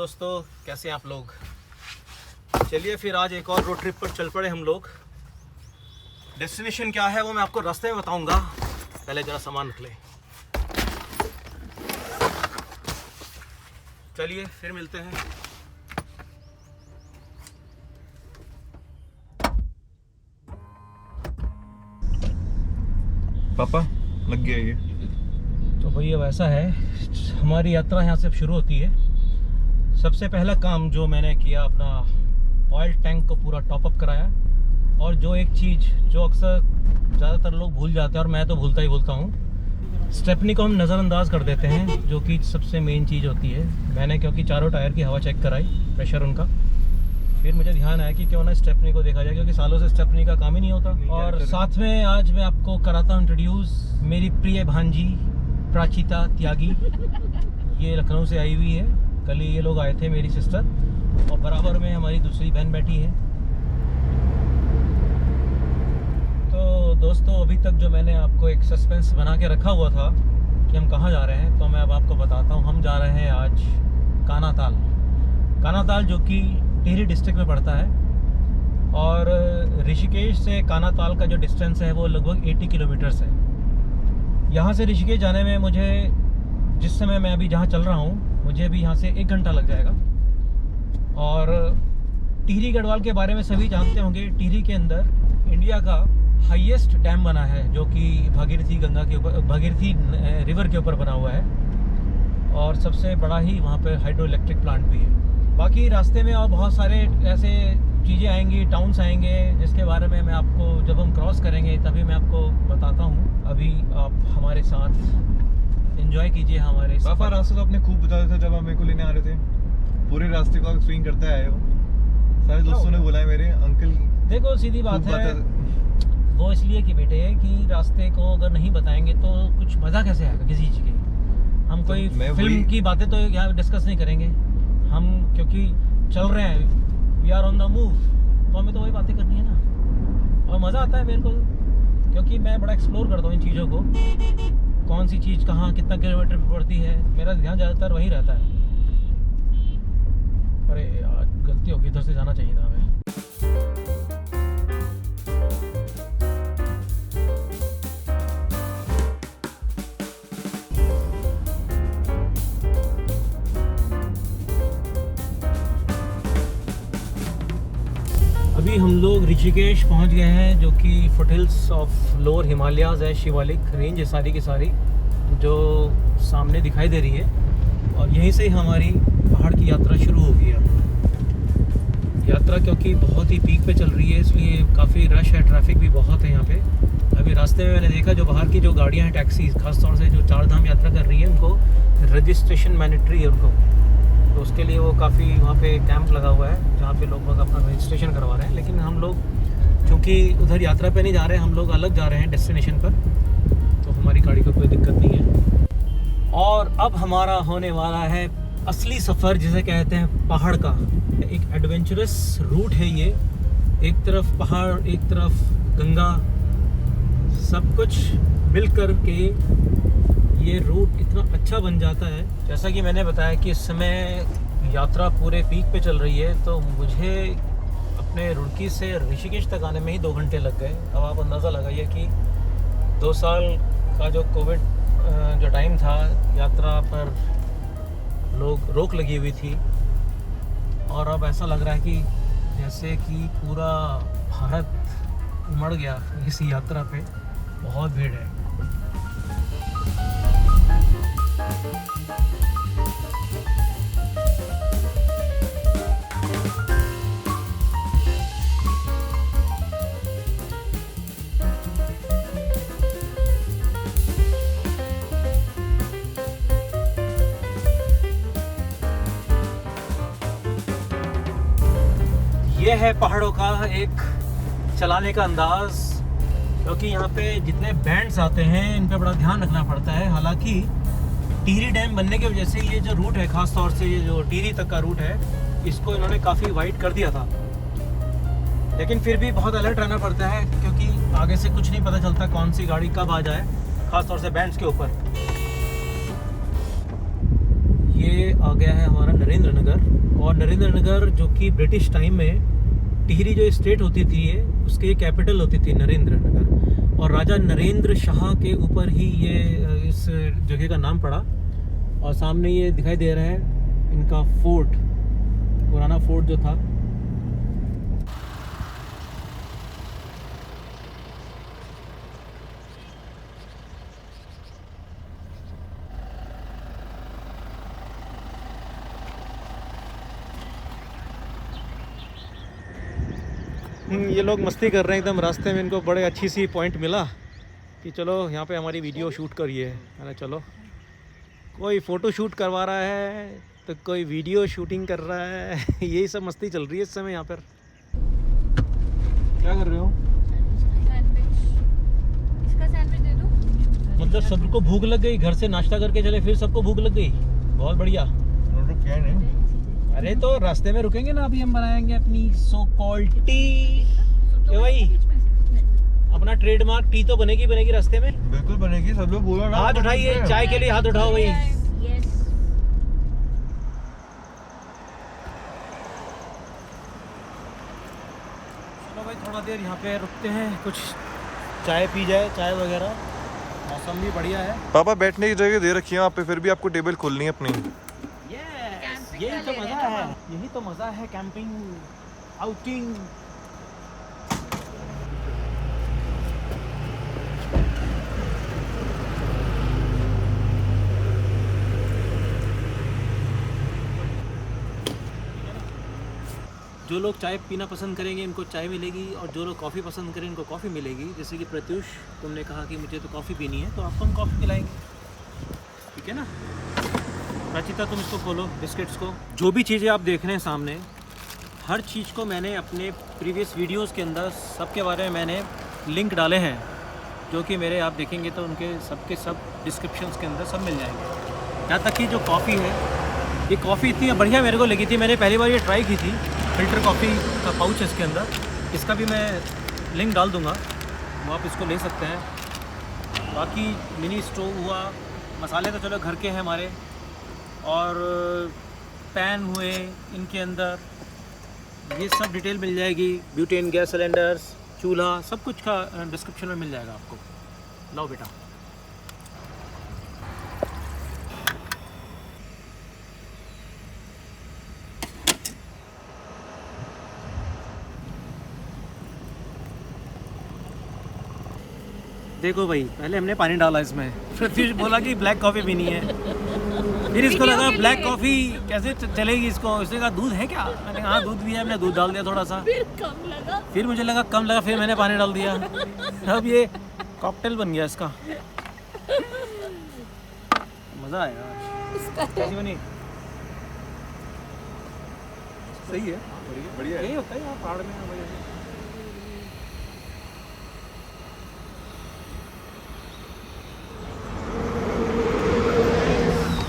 दोस्तों, कैसे हैं आप लोग। चलिए फिर आज एक और रोड ट्रिप पर चल पड़े हम लोग। डेस्टिनेशन क्या है वो मैं आपको रास्ते में बताऊंगा, पहले ज़रा सामान रख ले। चलिए फिर मिलते हैं। पापा लग गया ये। तो भैया वैसा है, हमारी यात्रा यहाँ से शुरू होती है। सबसे पहला काम जो मैंने किया, अपना ऑयल टैंक को पूरा टॉपअप कराया। और जो एक चीज़ जो अक्सर ज़्यादातर लोग भूल जाते हैं और मैं तो भूलता ही भूलता हूँ, स्टेपनी को हम नज़रअंदाज कर देते हैं, जो कि सबसे मेन चीज़ होती है। मैंने क्योंकि चारों टायर की हवा चेक कराई, प्रेशर उनका, फिर मुझे ध्यान आया कि क्यों ना स्टेपनी को देखा जाए, क्योंकि सालों से स्टेपनी का काम ही नहीं होता। और साथ में आज मैं आपको कराता हूँ इंट्रोड्यूस मेरी प्रिय भांजी प्राचिता त्यागी। ये लखनऊ से आई हुई है, कल ही ये लोग आए थे, मेरी सिस्टर, और बराबर में हमारी दूसरी बहन बैठी है। तो दोस्तों, अभी तक जो मैंने आपको एक सस्पेंस बना के रखा हुआ था कि हम कहाँ जा रहे हैं, तो मैं अब आपको बताता हूँ। हम जा रहे हैं आज कानाताल। कानाताल जो कि टिहरी डिस्ट्रिक्ट में पड़ता है, और ऋषिकेश से कानाताल का जो डिस्टेंस है वो लगभग 80 किलोमीटर्स है। यहाँ से ऋषिकेश जाने में मुझे, जिस समय मैं अभी जहाँ चल रहा हूँ, मुझे अभी यहाँ से 1 घंटा लग जाएगा। और टिहरी गढ़वाल के बारे में सभी जानते होंगे। टिहरी के अंदर इंडिया का हाईएस्ट डैम बना है, जो कि भागीरथी गंगा के ऊपर, भागीरथी रिवर के ऊपर बना हुआ है, और सबसे बड़ा ही वहाँ पर हाइड्रो इलेक्ट्रिक प्लांट भी है। बाकी रास्ते में और बहुत सारे ऐसे चीज़ें आएंगी, टाउन्स आएंगे, जिसके बारे में मैं आपको जब हम क्रॉस करेंगे तभी मैं आपको बताता हूँ। अभी आप हमारे साथ एंजॉय कीजिए हमारे। पापा रास्ता तो आपने खूब बताया था जब आप मेरे को लेने आ रहे थे। पूरे रास्ते को आप स्विंग करते आए हो। सारे दोस्तों ने बोला है मेरे अंकल। देखो सीधी बात है, वो इसलिए कि बेटे कि रास्ते को अगर नहीं बताएंगे तो कुछ मज़ा कैसे आएगा किसी चीज़ की। हम कोई फिल्म की बातें तो यहाँ डिस्कस नहीं करेंगे हम, क्योंकि चल रहे हैं, we are on the move, तो हमें तो वही बातें करनी है ना। और मज़ा आता है मेरे को, क्योंकि मैं बड़ा एक्सप्लोर करता हूँ इन चीज़ों को, कौन सी चीज़ कहाँ कितना किलोमीटर पर पड़ती है, मेरा ध्यान ज़्यादातर वही रहता है। अरे यार, गलती होगी, इधर से जाना चाहिए था हमें। अभी हम लोग ऋषिकेश पहुंच गए हैं, जो कि फुटहिल्स ऑफ लोअर हिमालयाज़ है, शिवालिक रेंज है सारी की सारी, जो सामने दिखाई दे रही है। और यहीं से हमारी पहाड़ की यात्रा शुरू हो गई है। यात्रा क्योंकि बहुत ही पीक पे चल रही है, इसलिए काफ़ी रश है, ट्रैफिक भी बहुत है यहाँ पे। अभी रास्ते में मैंने देखा, जो बाहर की जो गाड़ियाँ हैं, टैक्सी, खासतौर से जो 4 धाम यात्रा कर रही है, उनको रजिस्ट्रेशन मैंडेटरी है उनको, तो उसके लिए वो काफ़ी वहाँ पे कैंप लगा हुआ है, जहाँ पे लोग अपना रजिस्ट्रेशन करवा रहे हैं। लेकिन हम लोग चूँकि उधर यात्रा पे नहीं जा रहे हैं, हम लोग अलग जा रहे हैं डेस्टिनेशन पर, तो हमारी गाड़ी को कोई दिक्कत नहीं है। और अब हमारा होने वाला है असली सफ़र, जिसे कहते हैं पहाड़ का। एक एडवेंचरस रूट है ये, एक तरफ पहाड़, एक तरफ गंगा, सब कुछ मिल कर के ये रूट इतना अच्छा बन जाता है। जैसा कि मैंने बताया कि इस समय यात्रा पूरे पीक पे चल रही है, तो मुझे अपने रुड़की से ऋषिकेश तक आने में ही 2 घंटे लग गए। अब आप अंदाज़ा लगाइए कि 2 साल का जो कोविड जो टाइम था, यात्रा पर लोग रोक लगी हुई थी, और अब ऐसा लग रहा है कि जैसे कि पूरा भारत उमड़ गया इस यात्रा पे। बहुत भीड़ है। ये है पहाड़ों का एक चलाने का अंदाज़, क्योंकि यहाँ पे जितने बैंड्स आते हैं इन पे बड़ा ध्यान रखना पड़ता है। हालांकि टिहरी डैम बनने की वजह से ये जो रूट है, ख़ास तौर से ये जो टिहरी तक का रूट है, इसको इन्होंने काफ़ी वाइड कर दिया था, लेकिन फिर भी बहुत अलर्ट रहना पड़ता है, क्योंकि आगे से कुछ नहीं पता चलता कौन सी गाड़ी कब आ जाए, ख़ास तौर से बैंड्स के ऊपर। ये आ गया है हमारा नरेंद्र नगर। और नरेंद्र नगर जो कि ब्रिटिश टाइम में टिहरी जो स्टेट होती थी ये उसकी कैपिटल होती थी नरेंद्र नगर, और राजा नरेंद्र शाह के ऊपर ही ये इस जगह का नाम पड़ा। और सामने ये दिखाई दे रहा है इनका फोर्ट, पुराना फोर्ट जो था। ये लोग मस्ती कर रहे हैं एकदम रास्ते में। इनको बड़े अच्छी सी पॉइंट मिला कि चलो यहाँ पे हमारी वीडियो शूट करिए, है ना। चलो, कोई फ़ोटो शूट करवा रहा है तो कोई वीडियो शूटिंग कर रहा है यही सब मस्ती चल रही है इस समय यहाँ पर। क्या कर रहे हो? इसका सैंडविच दे दो। मतलब सबको भूख लग गई, घर से नाश्ता करके चले फिर सबको भूख लग गई। बहुत बढ़िया। क्या नहीं, अरे तो रास्ते में रुकेंगे ना, अभी हम बनाएंगे अपनी सो कॉल्ड टी। भाई अपना ट्रेडमार्क टी तो बनेगी बनेगी रास्ते में। बिल्कुल बनेगी, सब लोग बोलो ना। हाथ उठाइए, चाय के लिए हाथ उठाओ भाई। यस। चलो भाई थोड़ा देर यहाँ पे रुकते हैं, कुछ चाय पी जाए, चाय वगैरह। मौसम भी बढ़िया है। पापा बैठने की जगह दे रखी है वहाँ पे, फिर भी आपको टेबल खोलनी है अपनी। यही तो मज़ा है, यही तो मज़ा है कैंपिंग आउटिंग। जो लोग चाय पीना पसंद करेंगे इनको चाय मिलेगी, और जो लोग कॉफ़ी पसंद करें इनको कॉफ़ी मिलेगी। जैसे कि प्रत्युष, तुमने कहा कि मुझे तो कॉफ़ी पीनी है, तो आपको हम कॉफ़ी पिलाएंगे, ठीक है ना। रचिता तुम इसको खोलो, बिस्किट्स को। जो भी चीज़ें आप देख रहे हैं सामने, हर चीज़ को मैंने अपने प्रीवियस वीडियोस के अंदर सबके बारे में मैंने लिंक डाले हैं, जो कि मेरे आप देखेंगे तो उनके सबके सब डिस्क्रिप्शंस के अंदर सब मिल जाएंगे। यहाँ तक कि जो कॉफ़ी है, ये कॉफ़ी इतनी बढ़िया मेरे को लगी थी, मैंने पहली बार ये ट्राई की थी। फ़िल्टर कॉफ़ी का पाउच है इसके अंदर, इसका भी मैं लिंक डाल दूँगा, वो आप इसको ले सकते हैं। बाकी मिनी स्टोव हुआ, मसाले तो चलो घर के हैं हमारे, और पैन हुए इनके अंदर, ये सब डिटेल मिल जाएगी। ब्यूटेन गैस सिलेंडर्स, चूल्हा, सब कुछ का डिस्क्रिप्शन में मिल जाएगा आपको। लाओ बेटा। देखो भाई, पहले हमने पानी डाला इसमें, फिर बोला कि ब्लैक कॉफ़ी पीनी है। फिर इसको लगा ब्लैक कॉफ़ी कैसे चलेगी इसको, इसने कहा दूध है क्या, मैंने कहा हाँ दूध भी है, मैंने दूध डाल दिया थोड़ा सा। फिर कम लगा, फिर मुझे लगा कम लगा, फिर मैंने पानी डाल दिया। अब ये कॉकटेल बन गया इसका। मज़ा आएगा। कैसी बनी? सही है, बढ़िया है। यही होता है यहाँ पहाड़ में।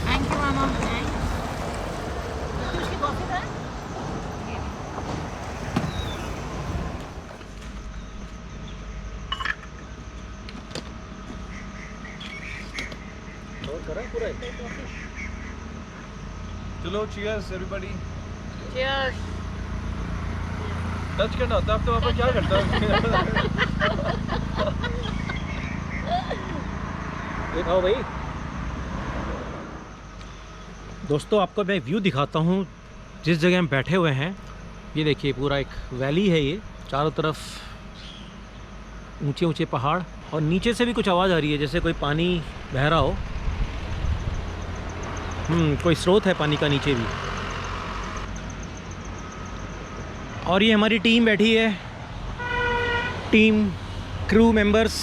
थैंक यू मामा। उसकी कॉफी था। चलो चीयर्स एवरीबॉडी। चीयर्स। टच करना होता है, अब तो पापा क्या करता है? ये खाओ भाई। दोस्तों आपको मैं व्यू दिखाता हूँ जिस जगह हम बैठे हुए हैं। ये देखिए पूरा एक वैली है, ये चारों तरफ ऊंचे ऊंचे पहाड़, और नीचे से भी कुछ आवाज़ आ रही है जैसे कोई पानी बह रहा हो। कोई स्रोत है पानी का नीचे भी। और ये हमारी टीम बैठी है, टीम क्रू मेंबर्स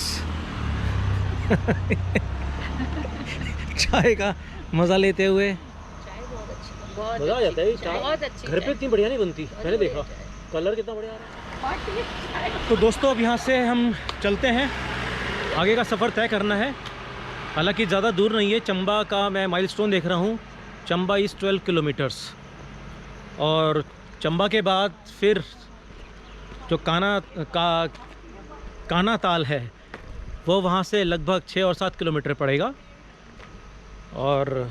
चाय का मज़ा लेते हुए। मज़ा आ जाता है चाय। घर पे इतनी बढ़िया नहीं बनती, मैंने देखा कलर कितना बढ़िया आ रहा है। तो दोस्तों अब यहाँ से हम चलते हैं, आगे का सफ़र तय करना है। हालांकि ज़्यादा दूर नहीं है, चंबा का मैं माइलस्टोन देख रहा हूँ। चंबा इज़ 12 किलोमीटर्स, और चंबा के बाद फिर जो काना ताल है वो वहाँ से लगभग 6 और 7 किलोमीटर पड़ेगा, और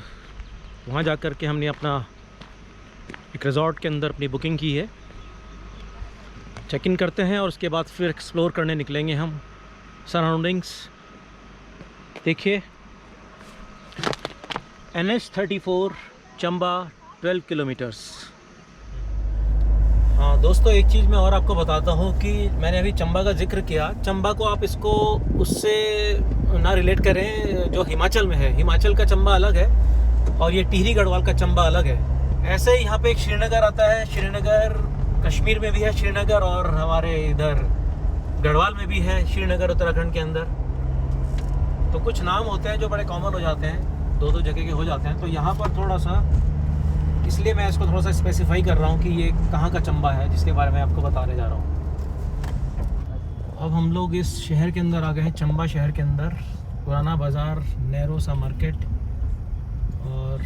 वहाँ जा कर के हमने अपना एक रिज़ॉर्ट के अंदर अपनी बुकिंग की है। चेक इन करते हैं और उसके बाद फिर एक्सप्लोर करने निकलेंगे हम सराउंडिंग्स। देखिए NH34 चंबा 12 किलोमीटर्स। हाँ दोस्तों, एक चीज़ मैं और आपको बताता हूँ कि मैंने अभी चंबा का जिक्र किया। चंबा को आप इसको उससे ना रिलेट करें जो हिमाचल में है। हिमाचल का चंबा अलग है और ये टिहरी गढ़वाल का चंबा अलग है। ऐसे ही यहाँ पे एक श्रीनगर आता है। श्रीनगर कश्मीर में भी है श्रीनगर, और हमारे इधर गढ़वाल में भी है श्रीनगर, उत्तराखंड के अंदर। तो कुछ नाम होते हैं जो बड़े कॉमन हो जाते हैं, दो दो जगह के हो जाते हैं। तो यहाँ पर थोड़ा सा, इसलिए मैं इसको थोड़ा सा स्पेसिफाई कर रहा हूँ कि ये कहाँ का चंबा है, जिसके बारे में आपको बताने जा रहा हूँ। अब हम लोग इस शहर के अंदर आ गए हैं, चंबा शहर के अंदर। पुराना बाज़ार, नैरो सा मार्केट। और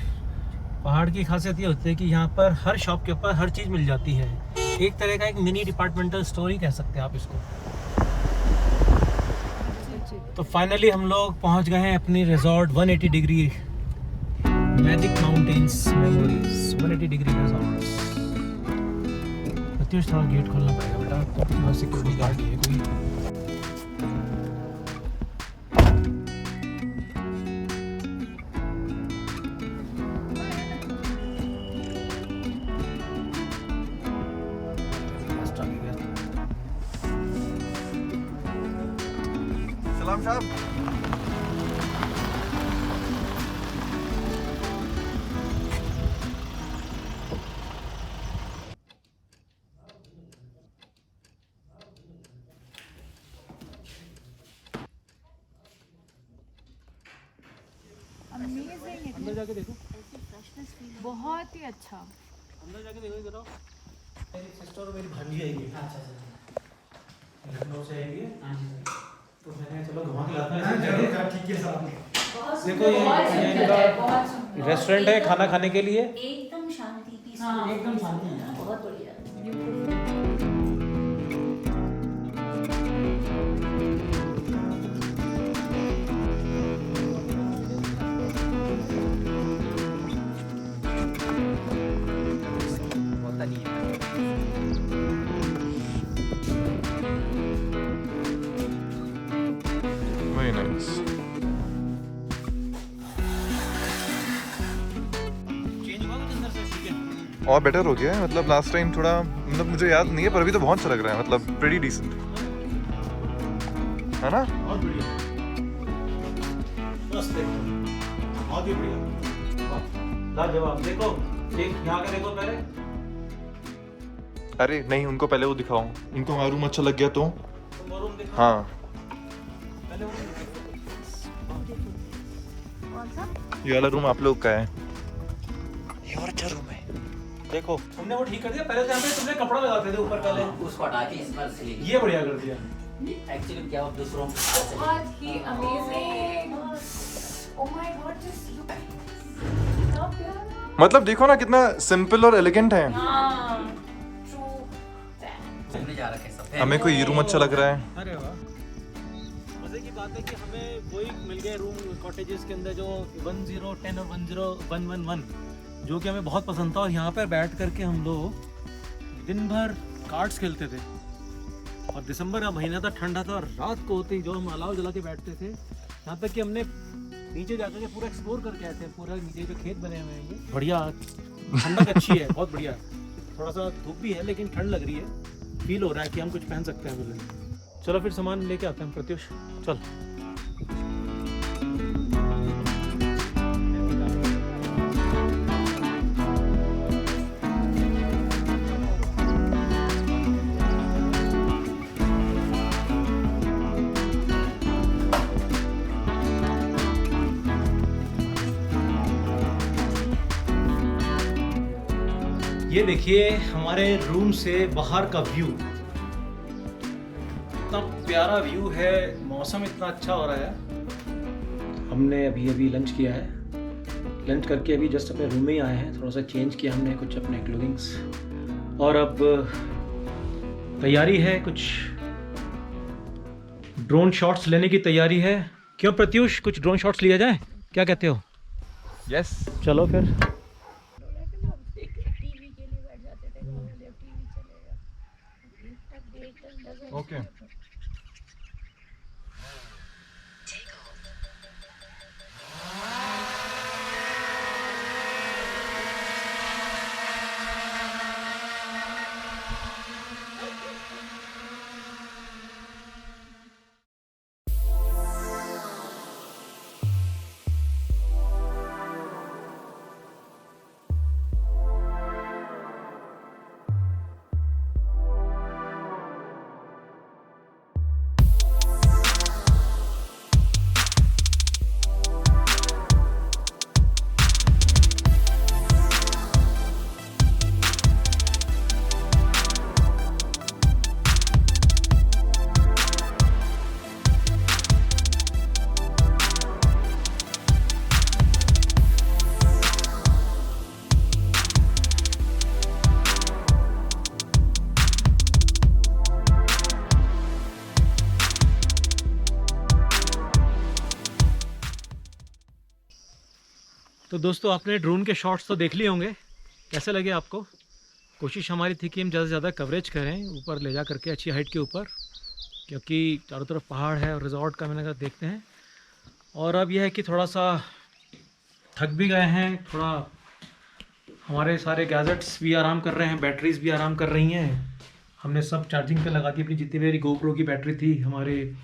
पहाड़ की खासियत ये होती है कि यहाँ पर हर शॉप के ऊपर हर चीज़ मिल जाती है। एक तरह का एक मिनी डिपार्टमेंटल स्टोर ही कह सकते हैं आप इसको। तो फाइनली हम लोग पहुँच गए हैं अपनी resort 180 degree magic mountains memories 180 degree resorts. Pratyush थोड़ा गेट खोलना पड़ेगा बेटा, तो सिक्योरिटी गार्ड है कोई। सलाम साहब। अंदर जाके देखो, बहुत ही अच्छा। अंदर जाके देखो जरा। मेरी सिस्टर और मेरी भांजी आएगी। अच्छा लखनऊ से आएगी। तो मैंने चलो घुमा के लाते हैं। ठीक है साहब। देखो ये इनका रेस्टोरेंट है खाना खाने के लिए। एकदम शांति, हाँ एकदम शांति है। बहुत बढ़िया। Very nice. चेंज हुआ कुछ अंदर से, ठीक है। और बेटर हो गया है, मतलब लास्ट टाइम थोड़ा, मतलब मुझे याद नहीं है पर अभी तो बहुत अच्छा लग रहा है, मतलब प्रीटी डिसेंट है ना। बहुत बढ़िया, मस्त है, बहुत ही बढ़िया, लाजवाब। देखो देख, यहाँ के देखो पहले। अरे नहीं, उनको पहले वो दिखाओ, उनको हमारा रूम अच्छा लग गया तो। तुम वो रूम देखो हाँ पहले। वो कौन सा? ये वाला रूम आप लोग का है। ये और अच्छा रूम है। देखो तुमने वो ठीक कर दिया। पहले तो यहाँ पे तुमने कपड़ा लगाते थे ऊपर, पहले उसको हटा के इस बार सिली। ये बढ़िया कर दिया। एक्चुअली क्या हुआ, दूसरों बहुत ही amazing. Oh my God, just look, कितना प्यारा। मतलब देखो ना कितना सिंपल और एलिगेंट है। हाँ, ट्रू। घूमने जा रखे सब। हमें कोई ये रूम अच्छा लग रहा है। अरे वाह, मजे की बात है कि हमें वही मिल गए रूम कॉटेजेस के अंदर जो 1010 और 10111, जो कि हमें बहुत पसंद था। और यहाँ पर बैठ करके हम लोग दिन भर कार्ड्स खेलते थे। और दिसंबर का महीना था, ठंडा था, और रात को होते ही जो हम अलाव जला के बैठते थे। यहाँ तक कि हमने नीचे जाकर के पूरा एक्सप्लोर करके आए थे। पूरा नीचे जो खेत बने हुए हैं, ये बढ़िया ठंडक अच्छी है, बहुत बढ़िया। थोड़ा सा धूप भी है लेकिन ठंड लग रही है। फील हो रहा है कि हम कुछ पहन सकते हैं बोले। चलो फिर सामान लेके आते हैं प्रत्युष, चल। ये देखिए हमारे रूम से बाहर का व्यू, इतना प्यारा व्यू है। मौसम इतना अच्छा हो रहा है। हमने अभी अभी लंच किया है। लंच करके अभी जस्ट अपने रूम में ही आए हैं। थोड़ा सा चेंज किया हमने कुछ अपने क्लोथिंग्स, और अब तैयारी है, कुछ ड्रोन शॉट्स लेने की तैयारी है। क्यों प्रत्युष, कुछ ड्रोन शॉट्स लिया जाए, क्या कहते हो? यस चलो फिर। ओके तो दोस्तों आपने ड्रोन के शॉट्स तो देख लिए होंगे, कैसे लगे आपको? कोशिश हमारी थी कि हम ज़्यादा से ज़्यादा कवरेज करें ऊपर ले जा करके, अच्छी हाइट के ऊपर, क्योंकि चारों तरफ पहाड़ है और रिजॉर्ट का मैंने कहा देखते हैं। और अब यह है कि थोड़ा सा थक भी गए हैं, थोड़ा हमारे सारे गैजेट्स भी आराम कर रहे हैं, बैटरीज भी आराम कर रही हैं। हमने सब चार्जिंग पे लगा दी अपनी, जितनी मेरी गोप्रो की बैटरी थी, हमारे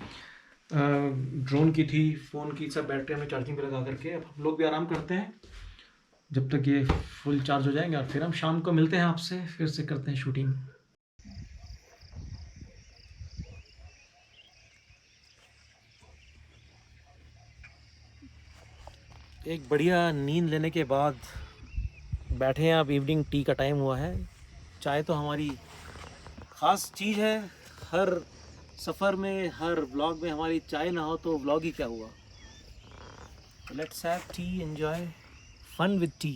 ड्रोन की थी, फ़ोन की, सब बैटरी हमने चार्जिंग पे लगा करके अब हम लोग भी आराम करते हैं जब तक ये फुल चार्ज हो जाएंगे, और फिर हम शाम को मिलते हैं आपसे, फिर से करते हैं शूटिंग। एक बढ़िया नींद लेने के बाद बैठे हैं, अब इवनिंग टी का टाइम हुआ है। चाय तो हमारी ख़ास चीज़ है, हर सफ़र में, हर व्लॉग में हमारी चाय ना हो तो व्लॉग ही क्या हुआ। Let's have tea, enjoy fun with tea.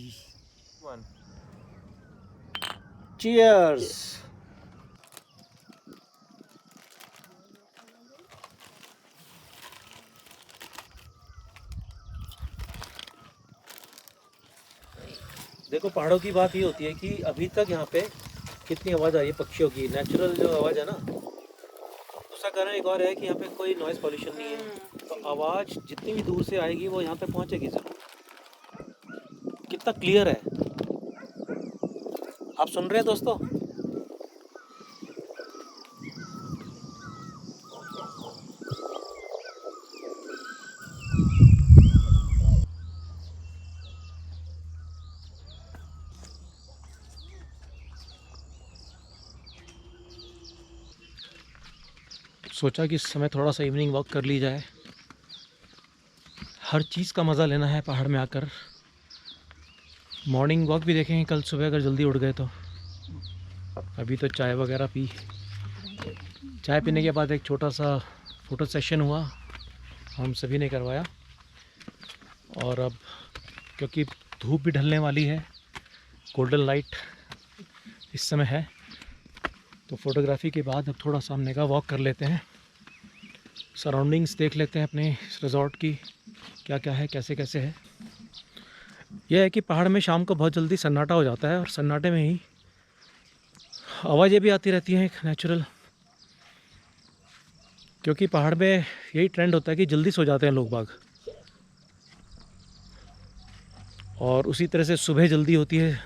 Cheers. देखो पहाड़ों की बात ये होती है कि अभी तक यहाँ पे कितनी आवाज़ आ रही है पक्षियों की, नेचुरल जो आवाज़ है ना। दूसरा कारण एक और है कि यहाँ पे कोई नॉइज़ पॉल्यूशन नहीं है, तो आवाज़ जितनी भी दूर से आएगी वो यहाँ पे पहुँचेगी ज़रूर। कितना क्लियर है, आप सुन रहे हैं दोस्तों? सोचा कि इस समय थोड़ा सा इवनिंग वॉक कर ली जाए, हर चीज़ का मज़ा लेना है पहाड़ में आकर। मॉर्निंग वॉक भी देखेंगे कल सुबह अगर जल्दी उठ गए तो। अभी तो चाय वगैरह पी, चाय पीने के बाद एक छोटा सा फ़ोटो सेशन हुआ, हम सभी ने करवाया। और अब क्योंकि धूप भी ढलने वाली है, गोल्डन लाइट इस समय है, तो फोटोग्राफी के बाद अब थोड़ा सामने का वॉक कर लेते हैं, सराउंडिंग्स देख लेते हैं अपने इस रिज़ॉर्ट की, क्या क्या है, कैसे कैसे है। यह है कि पहाड़ में शाम को बहुत जल्दी सन्नाटा हो जाता है, और सन्नाटे में ही आवाज़ें भी आती रहती हैं एक नेचुरल, क्योंकि पहाड़ में यही ट्रेंड होता है कि जल्दी सो जाते हैं लोग बाग, और उसी तरह से सुबह जल्दी होती है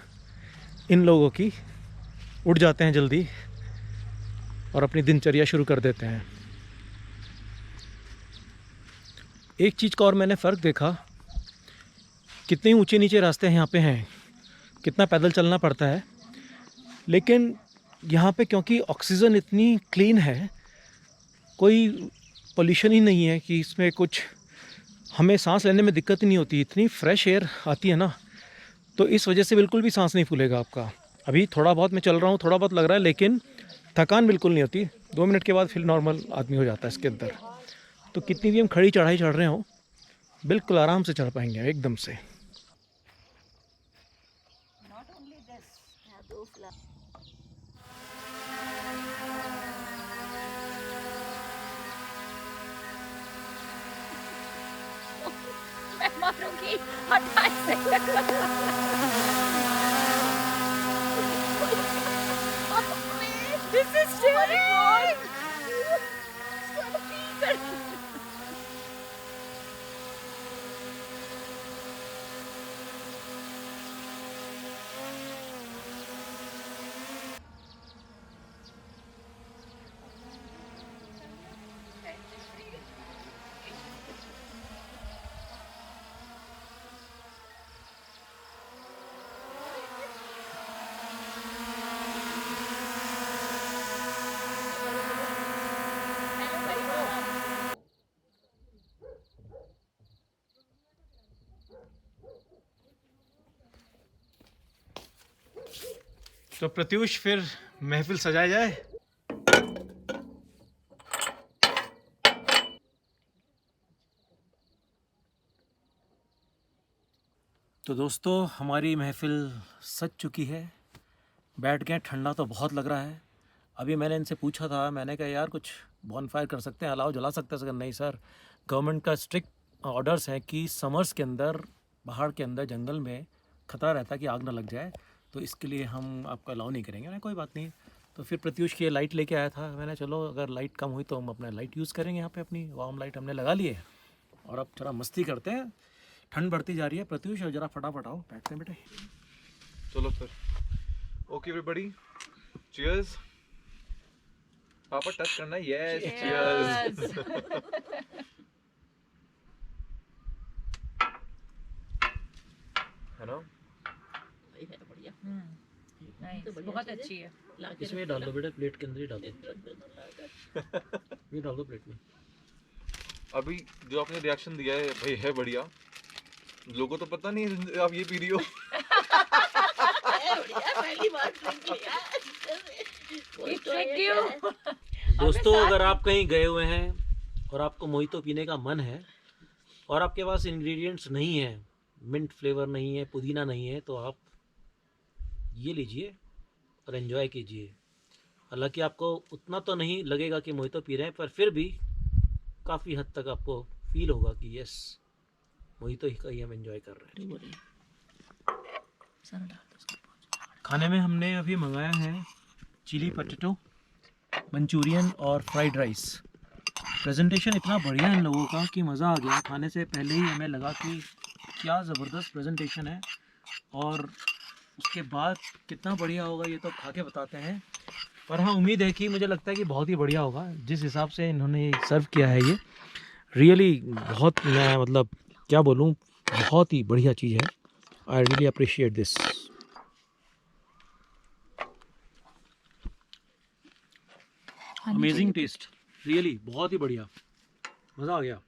इन लोगों की, उठ जाते हैं जल्दी और अपनी दिनचर्या शुरू कर देते हैं। एक चीज़ का और मैंने फ़र्क देखा, कितने ऊंचे नीचे रास्ते यहाँ पे हैं, कितना पैदल चलना पड़ता है, लेकिन यहाँ पे क्योंकि ऑक्सीजन इतनी क्लीन है, कोई पोल्यूशन ही नहीं है कि इसमें कुछ हमें सांस लेने में दिक्कत ही नहीं होती, इतनी फ्रेश एयर आती है ना, तो इस वजह से बिल्कुल भी सांस नहीं फूलेगा आपका। अभी थोड़ा बहुत मैं चल रहा हूँ, थोड़ा बहुत लग रहा है, लेकिन थकान बिल्कुल नहीं होती। 2 मिनट के बाद फिर नॉर्मल आदमी हो जाता है इसके अंदर। तो कितनी भी हम खड़ी चढ़ाई चढ़ रहे हो, बिल्कुल आराम से चढ़ पाएंगे एकदम से। मैं मारूंगी, हटा इसे। This is terrible. तो प्रत्युष फिर महफिल सजाया जाए। तो दोस्तों हमारी महफिल सज चुकी है, बैठ गए। ठंडा तो बहुत लग रहा है। अभी मैंने इनसे पूछा था, मैंने कहा यार कुछ बॉनफायर कर सकते हैं, अलाव जला सकते हैं? सर नहीं सर, गवर्नमेंट का स्ट्रिक्ट ऑर्डर्स है कि समर्स के अंदर, पहाड़ के अंदर, जंगल में खतरा रहता है कि आग ना लग जाए, तो इसके लिए हम आपको अलाउ नहीं करेंगे। मैंने कोई बात नहीं। तो फिर प्रत्युष की लाइट लेके आया था, मैंने चलो अगर लाइट कम हुई तो हम अपना लाइट यूज़ करेंगे। यहाँ पे अपनी वार्म लाइट हमने लगा ली है और अब थोड़ा मस्ती करते हैं। ठंड बढ़ती जा रही है। प्रत्युष और जरा फटाफट आओ, बैठते हैं बेटे। चलो फिर। Okay everybody, cheers. पापा टच करना है। Yes, cheers. है ना? बहुत अच्छी है। इसमें डाल दो बेटा, प्लेट के अंदर ही डाल दो। ये डाल दो प्लेट में। अभी जो आपने रिएक्शन दिया है भाई है बढ़िया। लोगों को तो पता नहीं आप ये पी रही हो। दोस्तों अगर आप कहीं गए हुए हैं और आपको मोहितो पीने का मन है और आपके पास इंग्रेडिएंट्स नहीं है, मिंट फ्लेवर नहीं है, पुदीना नहीं है, तो आप ये लीजिए और एंजॉय कीजिए। हालांकि आपको उतना तो नहीं लगेगा कि मोहितो पी रहे हैं, पर फिर भी काफ़ी हद तक आपको फील होगा कि यस, मोहितो ही का ही हम एंजॉय कर रहे हैं। खाने में हमने अभी मंगाया है चिली पोटैटो, मंचूरियन और फ्राइड राइस। प्रेजेंटेशन इतना बढ़िया है इन लोगों का कि मज़ा आ गया। खाने से पहले ही हमें लगा कि क्या ज़बरदस्त प्रेजेंटेशन है, और उसके बाद कितना बढ़िया होगा ये तो खा के बताते हैं। पर हाँ, उम्मीद है कि, मुझे लगता है कि बहुत ही बढ़िया होगा जिस हिसाब से इन्होंने सर्व किया है। ये रियली बहुत, मैं मतलब क्या बोलूँ, बहुत ही बढ़िया चीज़ है। I really appreciate this. Amazing taste, really बहुत ही बढ़िया, मज़ा आ गया।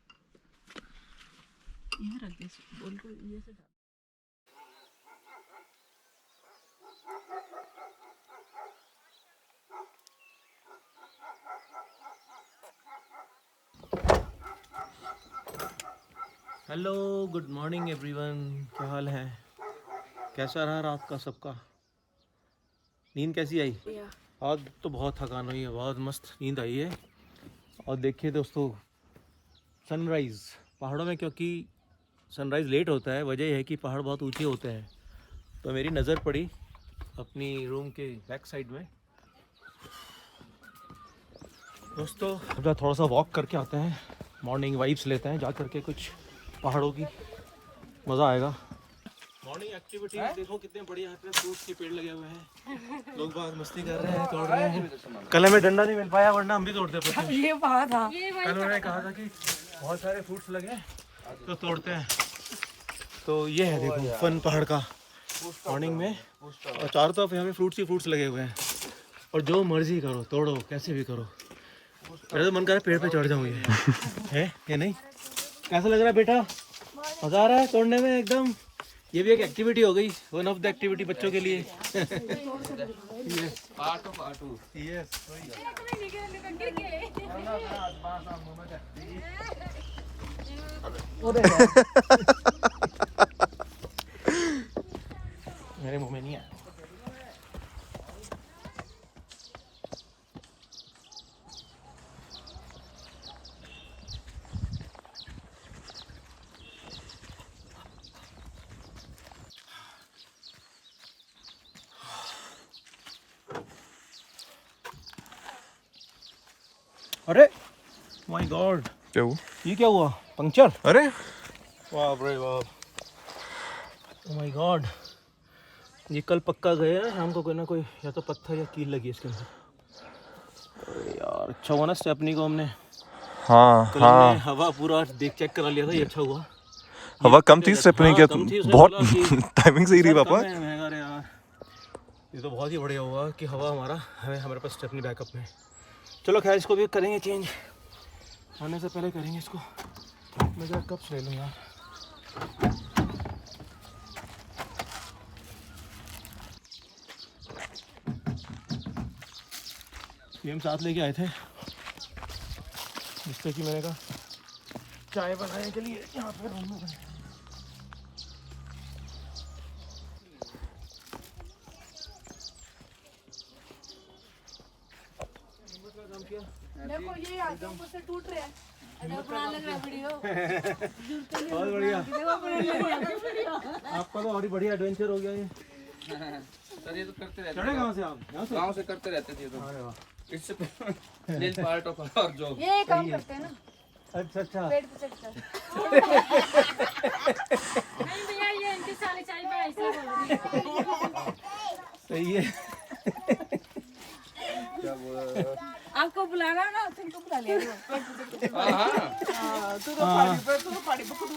Hello, good morning everyone. क्या हाल है? कैसा रहा रात का सबका? नींद कैसी आई? आज तो बहुत थकान हुई है, बहुत मस्त नींद आई है। और देखिए दोस्तों, सनराइज़ पहाड़ों में, क्योंकि सनराइज़ लेट होता है, वजह यह है कि पहाड़ बहुत ऊंचे होते हैं। तो मेरी नज़र पड़ी अपनी रूम के बैक साइड में। दोस्तों अब थोड़ा सा वॉक करके आते हैं, मॉर्निंग वाइब्स लेते हैं, जा करके कुछ पहाड़ों की, मज़ा आएगा। मॉर्निंग एक्टिविटी देखो कितने बढ़िया यहाँ पे फ्रूट्स के पेड़ लगे हुए हैं, लोग बाहर मस्ती कर रहे हैं, तोड़ रहे हैं। कल हमें डंडा नहीं मिल पाया, वरना हम भी तोड़ते हैं। ये बात था। कल उन्होंने कहा था कि बहुत सारे फ्रूट्स लगे तो तोड़ते हैं। तो ये है देखो फन पहाड़ का मॉर्निंग में, और चारों तरफ यहाँ पे फ्रूट्स ही फ्रूट्स लगे हुए हैं, और जो मर्जी करो, तोड़ो, कैसे भी करो। मेरा तो मन कर रहा है पेड़ पे चढ़ जाऊँ। ये है या नहीं? कैसा लग रहा है बेटा? मज़ा आ रहा है तोड़ने में एकदम? ये भी एक एक्टिविटी हो गई, वन ऑफ द एक्टिविटी बच्चों के लिए। मेरे मुंह में नहीं आया। अरे माय गॉड, क्या हुआ? ये क्या हुआ? पंक्चर? अरे बाप रे बाप, ओ माय गॉड। ये कल पक्का गए हैं शाम को, कोई ना कोई या तो पत्थर या कील लगी इसके अंदर। अरे यार, अच्छा हुआ ना स्टेपनी को हमने, हाँ कल हमने हवा पूरा देख चेक करा लिया था, ये अच्छा हुआ। हवा कम थी स्टेपनी के, बहुत टाइमिंग सही रही पापा। अरे यार, ये तो बहुत ही बढ़िया हुआ कि हवा हमारे पास स्टेपनी बैकअप में। चलो खैर, इसको भी करेंगे चेंज, आने से पहले करेंगे इसको। मैं जरा कप्स ले लूँ यार। ये हम साथ लेके आए थे, जिससे कि मैंने कहा चाय बनाने के लिए यहाँ पर हम लोग हैं। देखो ये आगे ऊपर से टूट रहा है। पुराना लग रहा है वीडियो। बहुत बढ़िया, आपका तो और ही बढ़िया एडवेंचर हो गया ये। सर ये तो करते रहते चढ़े कहाँ से आप? यहाँ से? गाँव से करते रहते थे तो अरे वाह, इससे पार्ट ऑफ आवर जॉब। ये काम करते हैं ना, अच्छा अच्छा। पेड़ पे चढ़कर। नहीं भैया ये इनके साले चाय पे ऐसे ही बोल रही है। सही है। क्या बोल आपको बुलाना ना, तुमको बुला लिया।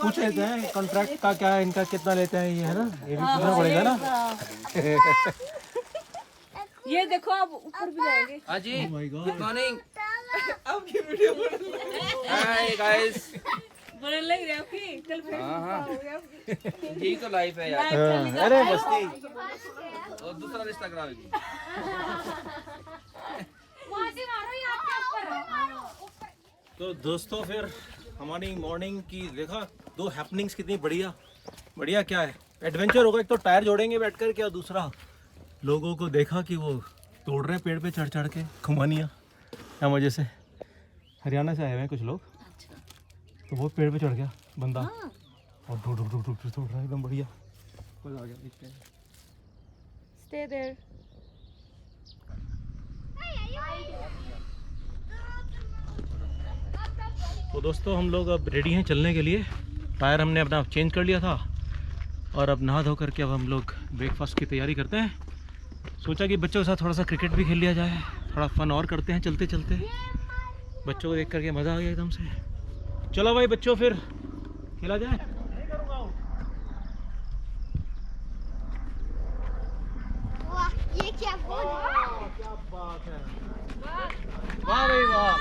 पूछ लेते हैं कॉन्ट्रैक्ट का क्या है, इनका कितना लेते हैं, ये है ना, ये भी पूछना पड़ेगा ना। ये देखो आप ऊपर भी जाएंगे। हाँ जी, Oh my God. Good morning. Hi guys. बुरे लग रहे आपकी गर्लफ्रेंड। हाँ ठीक तो लाइफ है यार, अरे मस्ती। और दूसरा रिश्ता कराओगी। वहाँ से मारो ये आपके ऊपर है। तो दोस्तों फिर हमारी मॉर्निंग की देखा, दो हैपनिंग्स कितनी बढ़िया बढ़िया। क्या है एडवेंचर होगा, एक तो टायर जोड़ेंगे बैठकर, क्या दूसरा लोगों को देखा कि वो तोड़ रहे हैं पेड़ पे चढ़ चढ़ के खुमानियाँ। क्या मजे से, हरियाणा से आए हुए हैं कुछ लोग, तो वो पेड़ पे चढ़ गया बंदा और ढूंढ ढूंढ ढूंढ ढूंढ तोड़ रहा है एकदम बढ़िया। कोई आ गया देखते हैं। Stay there. तो दोस्तों हम लोग अब रेडी हैं चलने के लिए। टायर हमने अपना चेंज कर लिया था और अब नहा धो करके अब हम लोग ब्रेकफास्ट की तैयारी करते हैं। सोचा कि बच्चों के साथ थोड़ा सा क्रिकेट भी खेल लिया जाए, थोड़ा फन और करते हैं चलते चलते। बच्चों को देख करके मज़ा आ गया एकदम से। चलो भाई बच्चों फिर खेला जाए। वाह ये क्या बोल क्या बात है, वाह भाई वाह।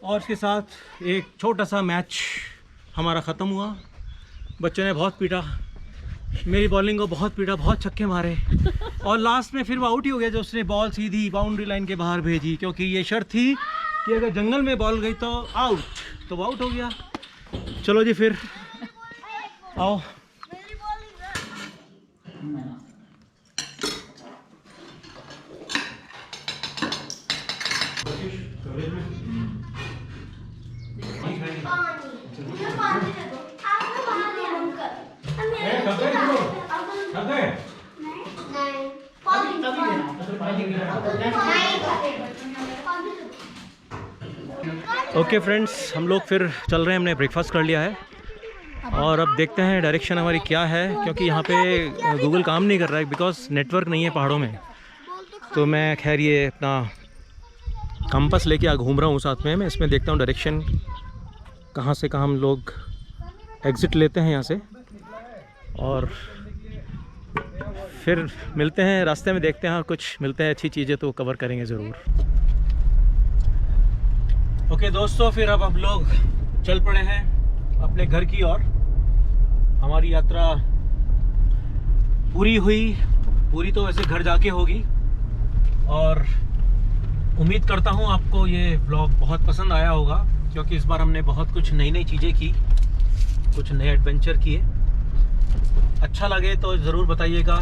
और इसके साथ एक छोटा सा मैच हमारा ख़त्म हुआ। बच्चों ने बहुत पीटा, मेरी बॉलिंग को बहुत पीटा, बहुत छक्के मारे और लास्ट में फिर वो आउट ही हो गया जो उसने बॉल सीधी बाउंड्री लाइन के बाहर भेजी, क्योंकि ये शर्त थी कि अगर जंगल में बॉल गई तो आउट, तो वो आउट हो गया। चलो जी फिर आओ। ओके फ्रेंड्स, हम लोग फिर चल रहे हैं, हमने ब्रेकफास्ट कर लिया है और अब देखते हैं डायरेक्शन हमारी क्या है, क्योंकि यहाँ पे गूगल काम नहीं कर रहा है बिकॉज नेटवर्क नहीं है पहाड़ों में। तो मैं खैर ये अपना कंपास लेके घूम रहा हूँ साथ में, मैं इसमें देखता हूँ डायरेक्शन कहाँ से कहाँ हम लोग एग्ज़िट लेते हैं यहाँ से, और फिर मिलते हैं रास्ते में, देखते हैं और कुछ मिलते हैं अच्छी चीज़ें तो कवर करेंगे ज़रूर। ओके दोस्तों, फिर अब हम लोग चल पड़े हैं अपने घर की ओर। हमारी यात्रा पूरी तो वैसे घर जाके होगी, और उम्मीद करता हूँ आपको ये ब्लॉग बहुत पसंद आया होगा, क्योंकि इस बार हमने बहुत कुछ नई चीज़ें की, कुछ नए एडवेंचर किए। अच्छा लगे तो ज़रूर बताइएगा,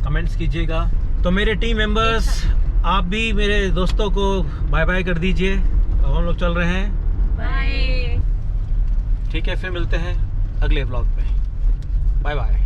कमेंट्स कीजिएगा। तो मेरे टीम मेंबर्स, आप भी मेरे दोस्तों को बाय बाय कर दीजिए। अब हम लोग चल रहे हैं, बाय। ठीक है, फिर मिलते हैं अगले व्लॉग में। Bye bye.